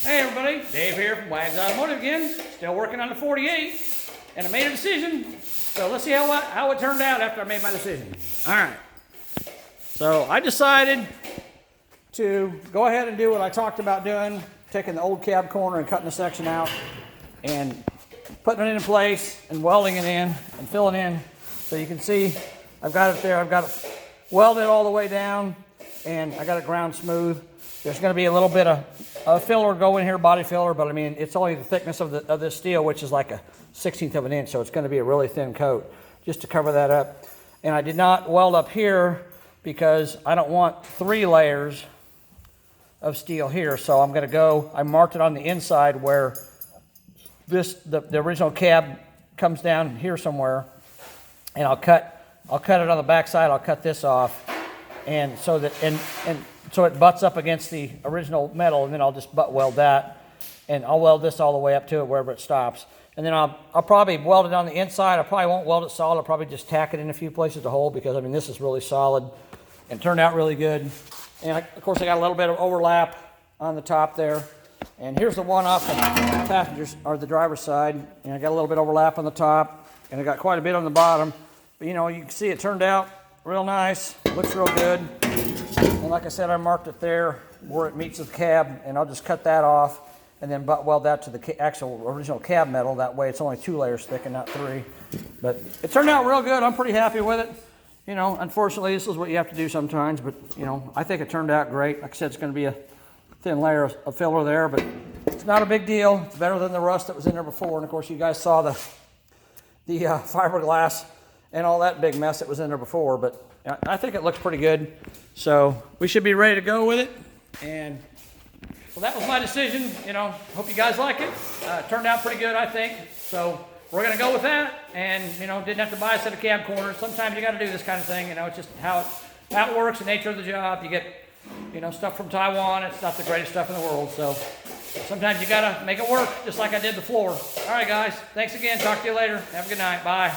Hey everybody, Dave here from Wags Automotive again. Still working on the 48, and I made a decision. So let's see how it turned out after I made my decision. All right. So I decided to go ahead and do what I talked about doing, taking the old cab corner and cutting the section out and putting it in place and welding it in and filling in. So you can see I've got it there. I've got it welded all the way down and I got it ground smooth. There's going to be a little bit of a filler go in here, body filler, but I mean, it's only the thickness of this steel, which is like a 1/16 of an inch, so it's going to be a really thin coat just to cover that up. And I did not weld up here because I don't want 3 layers of steel here, so I'm going to go, I marked it on the inside where the original cab comes down here somewhere, and I'll cut it on the back side. I'll cut this off, and so that so it butts up against the original metal, and then I'll just butt weld that, and I'll weld this all the way up to it wherever it stops. And then I'll probably weld it on the inside. I probably won't weld it solid. I'll probably just tack it in a few places to hold, because I mean, this is really solid and turned out really good. And of course I got a little bit of overlap on the top there. And here's the one off the passengers or the driver's side, and I got a little bit of overlap on the top, and I got quite a bit on the bottom. But you know, you can see it turned out real nice. Looks real good. And like I said, I marked it there where it meets the cab, and I'll just cut that off and then butt weld that to the actual original cab metal. That way it's only 2 layers thick and not 3. But it turned out real good. I'm pretty happy with it. You know, unfortunately, this is what you have to do sometimes, but you know, I think it turned out great. Like I said, it's going to be a thin layer of filler there, but it's not a big deal. It's better than the rust that was in there before. And of course, you guys saw the fiberglass and all that big mess that was in there before, but I think it looks pretty good. So we should be ready to go with it. And well, that was my decision. You know, hope you guys like it. It turned out pretty good, I think. So we're going to go with that. And, you know, didn't have to buy a set of cab corners. Sometimes you got to do this kind of thing. You know, it's just how it works, the nature of the job. You get, you know, stuff from Taiwan. It's not the greatest stuff in the world. So sometimes you got to make it work, just like I did the floor. All right, guys. Thanks again. Talk to you later. Have a good night. Bye.